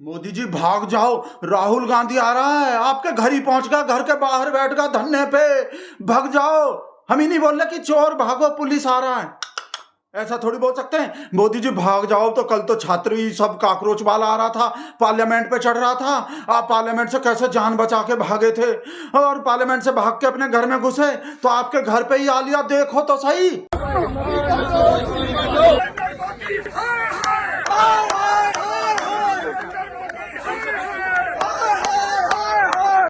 मोदी जी भाग जाओ, राहुल गांधी आ रहा है, आपके घर ही पहुंच गया, घर के बाहर बैठ गया धरने पे, भाग जाओ। हम ही नहीं बोल रहे कि चोर भागो पुलिस आ रहा है, ऐसा थोड़ी बोल सकते हैं। मोदी जी भाग जाओ। तो कल तो छात्री सब काकरोच वाला आ रहा था, पार्लियामेंट पे चढ़ रहा था, आप पार्लियामेंट से कैसे जान बचा के भागे थे, और पार्लियामेंट से भाग के अपने घर में घुसे तो आपके घर पे ही आ लिया, देखो तो सही।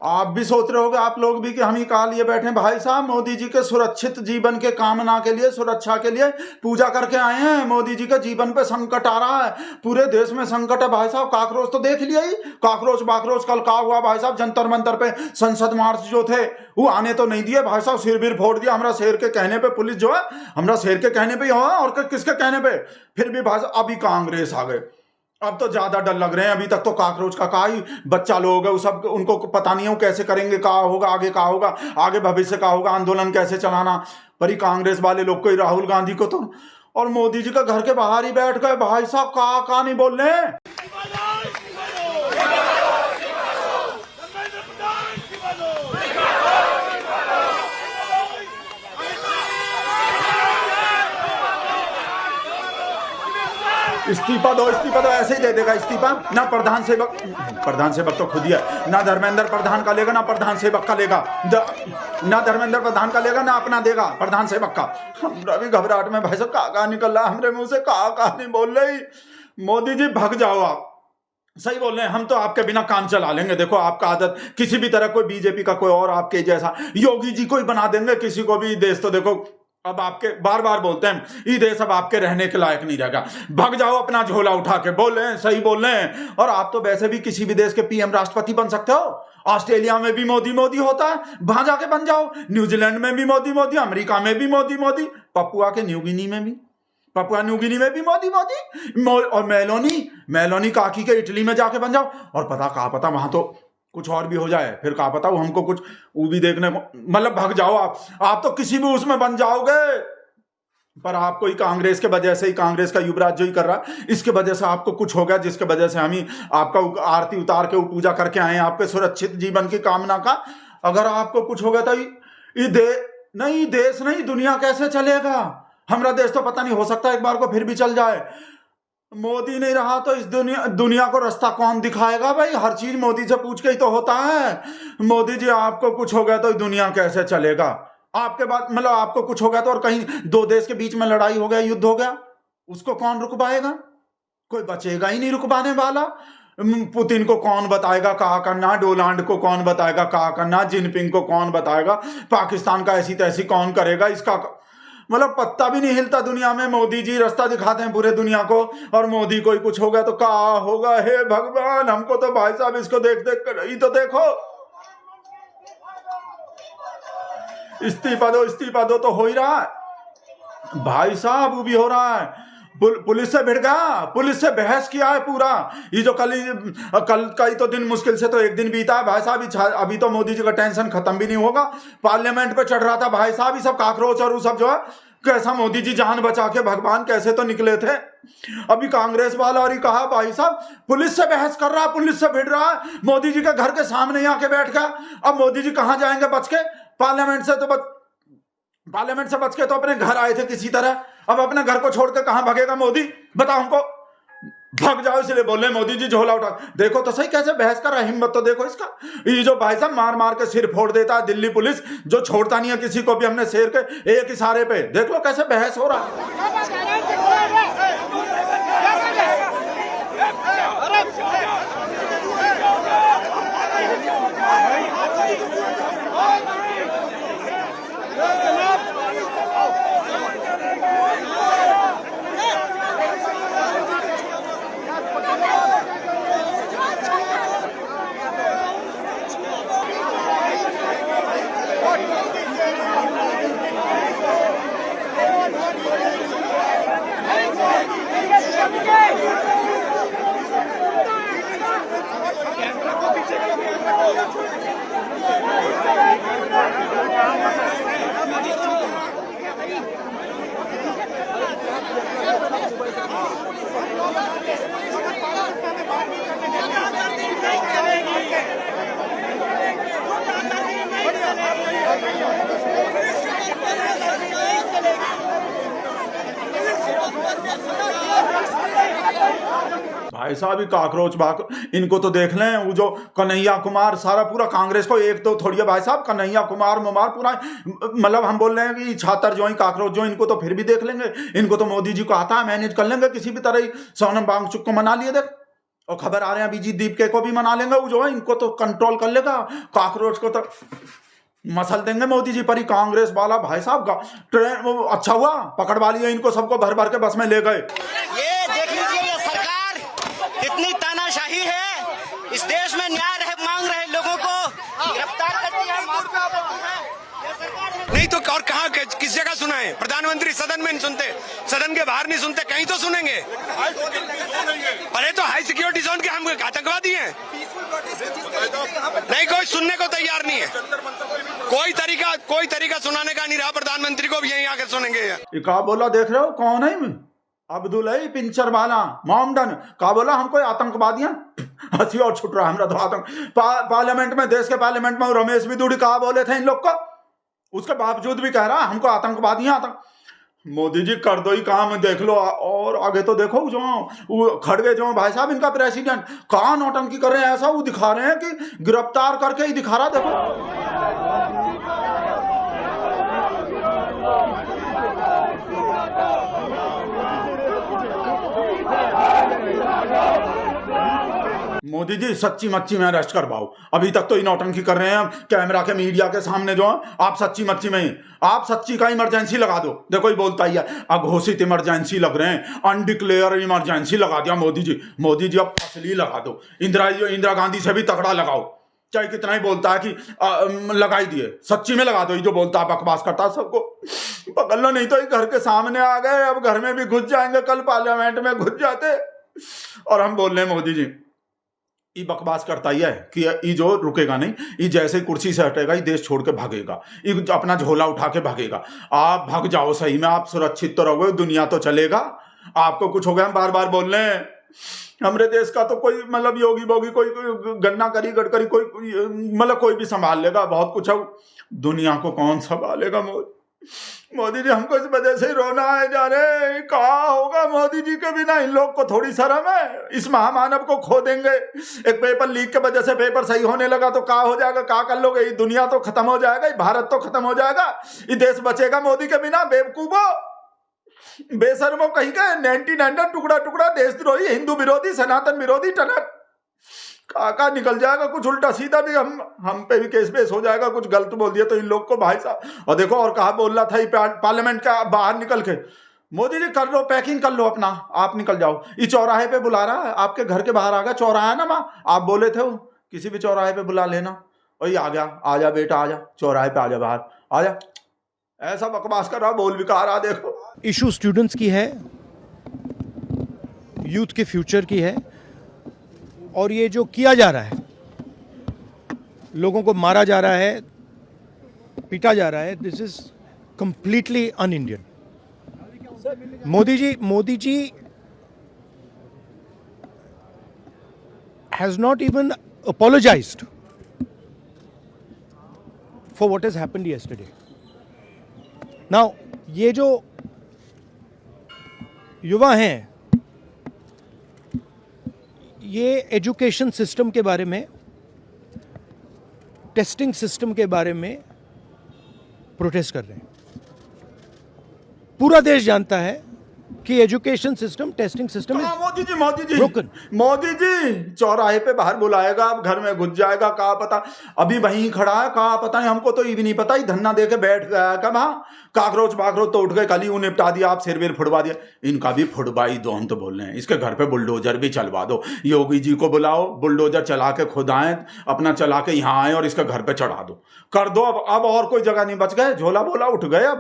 आप भी सोच रहे होगे, आप लोग भी, कि हम ही कहा लिए बैठे। भाई साहब, मोदी जी के सुरक्षित जीवन के कामना के लिए, सुरक्षा के लिए पूजा करके आए हैं। मोदी जी के जीवन पे संकट आ रहा है, पूरे देश में संकट है भाई साहब। काकरोच तो देख लिया ही, काकरोच बाकरोच। कल का हुआ भाई साहब, जंतर मंतर पे संसद मार्च जो थे वो आने तो नहीं दिए भाई साहब, सिर बिर फोड़ दिया। हमारा शेर के कहने पे पुलिस जो है, हमारा शेर के कहने पे ही हुआ, और किसके कहने पे। फिर भी भाई साहब अभी कांग्रेस आ गए, अब तो ज्यादा डर लग रहे हैं। अभी तक तो काकरोच का ही बच्चा लोग है, वो सब उनको पता नहीं है वो कैसे करेंगे, क्या होगा आगे, क्या होगा आगे, भविष्य का होगा, आंदोलन कैसे चलाना। पर ही कांग्रेस वाले लोग को, राहुल गांधी को तो, और मोदी जी का घर के बाहर ही बैठ गए भाई साहब, का नहीं बोल रहे हैं। इस्तीफा दो, इस्तीफा दो, ऐसे ही दे देगा इस्तीफा। ना प्रधान सेवक तो खुद ही है, ना धर्मेंद्र प्रधान का लेगा, ना प्रधान सेवक का लेगा, ना धर्मेंद्र प्रधान का लेगा, ना अपना देगा प्रधान सेवक का। हमरा भी घबराहट में भाई साहब का निकल रहा है हमरे मुंह से, का नहीं बोल रही। मोदी जी भाग जाओ आप, सही बोल रहे हैं, हम तो आपके बिना काम चला लेंगे। देखो आपका आदत किसी भी तरह, कोई बीजेपी का कोई और आपके जैसा योगी जी को ही बना देंगे किसी को भी। देश तो देखो अब आपके, बार बार बोलते हैं, ये देश अब आपके रहने के लायक नहीं रहेगा, भाग जाओ अपना झोला उठा के। बोल रहे हैं, सही बोल रहे हैं। और आप तो वैसे भी किसी भी देश के पीएम राष्ट्रपति बन सकते हो। ऑस्ट्रेलिया में भी मोदी मोदी होता है, वहां जाके बन जाओ। न्यूजीलैंड में भी मोदी मोदी, अमेरिका में भी मोदी मोदी, पपुआ न्यूगिनी में भी मोदी मोदी, और मेलोनी काकी के इटली में जाके बन जाओ। और कहा पता वहां तो कुछ और भी हो जाए, फिर कहा पता वो हमको कुछ वो भी देखने को, मतलब भाग जाओ आप तो किसी भी उसमें बन जाओगे। पर आपको ही कांग्रेस के वजह से ही, कांग्रेस का युवराज जो ही कर रहा है, इसके वजह से आपको कुछ हो गया, जिसके वजह से हम ही आपका आरती उतार के पूजा करके आए हैं, आपके सुरक्षित जीवन की कामना का। अगर आपको कुछ हो गया तो नहीं, देश नहीं दुनिया कैसे चलेगा। हमारा देश तो पता नहीं, हो सकता है एक बार को फिर भी चल जाए। मोदी नहीं रहा तो इस दुनिया को रास्ता कौन दिखाएगा भाई। हर चीज मोदी से पूछ के ही तो होता है। मोदी जी आपको कुछ हो गया तो दुनिया कैसे चलेगा। आपके बाद मतलब आपको कुछ हो गया तो, और कहीं दो देश के बीच में लड़ाई हो गया, युद्ध हो गया, उसको कौन रुकवाएगा। कोई बचेगा ही नहीं रुकवाने वाला। पुतिन को कौन बताएगा कहा करना, डोनाल्ड को कौन बताएगा कहा करना, जिनपिंग को कौन बताएगा, पाकिस्तान का ऐसी तैसी कौन करेगा, इसका मतलब पत्ता भी नहीं हिलता दुनिया में। मोदी जी रास्ता दिखाते हैं पूरे दुनिया को, और मोदी को ही कुछ हो गया तो क्या होगा। हे भगवान, हमको तो भाई साहब इसको देख देख कर ही तो देखो। इस्तीफा दो तो हो ही रहा है भाई साहब, वो भी हो रहा है। पुलिस से भिड़ गया, पुलिस से बहस किया है पूरा। ये जो कल का ही तो दिन, मुश्किल से तो एक दिन बीता है भाई साहब। अभी तो मोदी जी का टेंशन खत्म भी नहीं होगा। पार्लियामेंट पे चढ़ रहा था भाई साहब, ये सब काकरोच और वो सब जो है, कैसा मोदी जी जान बचा के भगवान कैसे तो निकले थे। अभी कांग्रेस वाला और ही कहा भाई साहब पुलिस से बहस कर रहा, पुलिस से भिड़ रहा है, मोदी जी के घर के सामने आके बैठ गया। अब मोदी जी कहां जाएंगे बच के, पार्लियामेंट से बच के तो अपने घर आए थे किसी तरह। अब अपने घर को छोड़कर कहां भागेगा मोदी, बताओ हमको। भाग जाओ, इसलिए बोल रहे मोदी जी झोला उठा। देखो तो सही कैसे बहस कर रहा है, हिम्मत तो देखो इसका। ये जो भाई साहब मार मार के सिर फोड़ देता है दिल्ली पुलिस, जो छोड़ता नहीं है किसी को भी, हमने शेर के एक इशारे पे देख लो कैसे बहस हो रहा है। भाई साहब ही काकरोच बाक, इनको तो देख लें, वो जो कन्हैया कुमार, सारा पूरा कांग्रेस को एक तो थोड़ी है भाई साहब, कन्हैया कुमार मुमार पूरा, मतलब हम बोल रहे हैं कि छात्र जो है काकरोच जो, इनको तो फिर भी देख लेंगे, इनको तो मोदी जी को आता है, मैनेज कर लेंगे किसी भी तरह ही। सोनम वांगचुक को मना लिए देख, और खबर आ रहे हैं अभिजीत दीपके को भी मना लेंगे, वो जो है इनको तो कंट्रोल कर लेगा, काकरोच को तो मसल देंगे मोदी जी पर ही। कांग्रेस वाला भाई साहब ट्रेन, वो अच्छा हुआ पकड़वा लिए इनको, सबको भर भर के बस में ले गए। ये देख लीजिए, ये सरकार कितनी तानाशाही है, इस देश में न्याय मांग रहे लोगों को गिरफ्तार करती है। नहीं तो और कहाँ किस जगह सुना है? प्रधानमंत्री सदन में नहीं सुनते, सदन के बाहर नहीं सुनते, कहीं तो सुनेंगे। अरे तो हाई सिक्योरिटी जोन के हम आतंकवादी हैं? नहीं, कोई सुनने को तैयार नहीं है, कोई तरीका सुनाने का नहीं रहा। प्रधानमंत्री को भी यहीं आकर सुनेंगे। ये का बोला देख रहे हो, कौन है अब्दुल पिंचर वाला मोमडन का बोला हमको आतंकवादियां। हंसी और छुट रहा हमरा तो आतंक। पार्लियामेंट में, देश के पार्लियामेंट में रमेश बिदुड़ी कहा बोले थे इन लोग को, उसके बावजूद भी कह रहा हमको आतंकवादियां आतंक। मोदी जी कर दो ही काम, देख लो। और आगे तो देखो जो वो खड़गे जो भाई साहब इनका प्रेसिडेंट कहाँ नौटंकी कर रहे हैं, ऐसा वो दिखा रहे हैं कि गिरफ्तार करके ही दिखा रहा। देखो मोदी जी सच्ची मच्छी में अरेस्ट करवाओ। अभी तक तो नौटंकी कर रहे हैं कैमरा के, मीडिया के सामने जो है। आप सच्ची मच्छी में ही, आप सच्ची का इमरजेंसी लगा दो। देखो ही बोलता ही है अघोषित इमरजेंसी लग रहे हैं, अनडिक्लेयर इमरजेंसी लगा दिया मोदी जी। मोदी जी अब फसली लगा दो, इंदिरा गांधी से भी तगड़ा लगाओ। चाहे कितना ही बोलता है कि लगाई दिए, सच्ची में लगा दो। ये जो बोलता है बकवास करता है, सबको पकड़ लो, नहीं तो ये घर के सामने आ गए, अब घर में भी घुस जाएंगे, कल पार्लियामेंट में घुस जाते। और हम बोल रहे हैं मोदी जी ये बकवास करता ही है कि ये जो रुकेगा नहीं, ये जैसे कुर्सी से हटेगा ये देश छोड़ के भागेगा, ये अपना झोला उठा के भागेगा। आप भाग जाओ, सही में आप सुरक्षित तो रहोगे, दुनिया तो चलेगा। आपको कुछ हो गया, हम बार बार बोल रहे हैं हमारे देश का तो कोई मतलब योगी बोगी कोई गन्ना करी गडकरी कोई मतलब कोई भी संभाल लेगा, बहुत कुछ है। दुनिया को कौन संभालेगा? मोदी जी हमको इस वजह से ही रोना है, जा रहे कहा होगा मोदी जी के बिना। इन लोग को थोड़ी शर्म है, इस महामानव को खो देंगे। एक पेपर लीक के वजह से पेपर सही होने लगा तो क्या हो जाएगा, क्या कर लोगे? ये दुनिया तो खत्म हो जाएगा, ये भारत तो खत्म हो जाएगा, ये देश बचेगा मोदी के बिना? बेवकूफो, बेशर्मो कहीं का 99 टुकड़ा टुकड़ा देशद्रोही, हिंदू विरोधी, सनातन विरोधी टनक काका निकल जाएगा। कुछ उल्टा सीधा भी हम पे भी केस बेस हो जाएगा, कुछ गलत बोल दिया तो इन लोग को भाई साहब। और देखो और कहा बोल रहा था पार्लियामेंट का बाहर निकल के, मोदी जी कर लो पैकिंग कर लो अपना, आप निकल जाओ। ये चौराहे पे बुला रहा है, आपके घर के बाहर आ गया, चौराहा है ना माँ, आप बोले थे वो किसी भी चौराहे पे बुला लेना, और ये आ गया, आ जा बेटा आ जा, चौराहे पे आ जा, बाहर आ जा। ऐसा बकवास कर रहा, बोल भी कहा रहा। देखो इशू स्टूडेंट्स की है, यूथ के फ्यूचर की है, और ये जो किया जा रहा है, लोगों को मारा जा रहा है, पीटा जा रहा है, this is completely un-Indian. Modi ji has not even apologized for what has happened yesterday. Now ये जो युवा हैं, ये एजुकेशन सिस्टम के बारे में, टेस्टिंग सिस्टम के बारे में प्रोटेस्ट कर रहे हैं। पूरा देश जानता है कि education system, testing system Modi ji चौराहे पे बाहर बुलाएगा, अब घर में घुस जाएगा, कहा पता अभी वहीं खड़ा है, कहा पता नहीं, हमको तो ये भी नहीं पता, ही धन्ना दे के बैठ गया है। कब हाँ काकरोच बाकरोच तो उठ गए, कल ही निपटा दिया, आप सिर फुड़वा दिया। इनका भी फुड़वाई दो, हम तो बोल रहे हैं इसके घर पे बुलडोजर भी चलवा दो, योगी जी को बुलाओ, बुलडोजर चला के खुद आए, अपना चला के यहाँ आए और इसके घर पे चढ़ा दो, कर दो। अब और कोई जगह नहीं बच गए, झोला बोला उठ गए।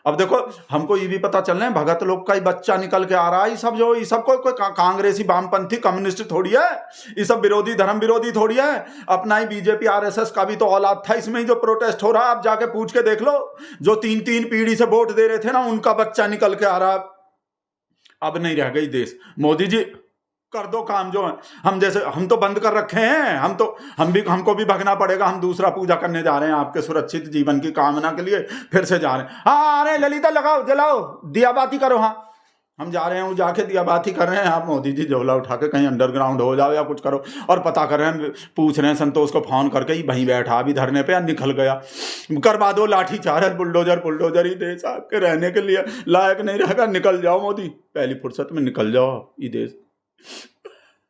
अब देखो हमको ये भी पता चल रहा है भगत लोग का ही बच्चा निकल के आ रहा है। ये सब जो, ये सब कोई कांग्रेसी वामपंथी कम्युनिस्ट थोड़ी है, ये सब विरोधी, धर्म विरोधी थोड़ी है। अपना ही बीजेपी आरएसएस का भी तो औलाद था इसमें ही जो प्रोटेस्ट हो रहा है। आप जाके पूछ के देख लो, जो 3 पीढ़ी से वोट दे रहे थे ना, उनका बच्चा निकल के आ रहा है। अब नहीं रह गई देश। मोदी जी कर दो काम जो है, हम तो बंद कर रखे हैं, हमको भी भगना पड़ेगा। हम दूसरा पूजा करने जा रहे हैं, आपके सुरक्षित जीवन की कामना के लिए फिर से जा रहे हैं। हाँ अरे ललिता लगाओ, जलाओ, दिया बाती करो। हाँ हम जा रहे हैं, वो जाके दिया बात ही कर रहे हैं, आप मोदी जी झोला उठा के कहीं अंडरग्राउंड हो जाओ या कुछ करो। और पता कर रहे हैं, पूछ रहे हैं संतोष को फोन करके, ही वहीं बैठा अभी धरने पे, निकल गया, करवा दो लाठी चार्ज, बुलडोजर ही देश आपके रहने के लिए लायक नहीं रहेगा, निकल जाओ मोदी, पहली फुर्सत में निकल जाओ ये देश।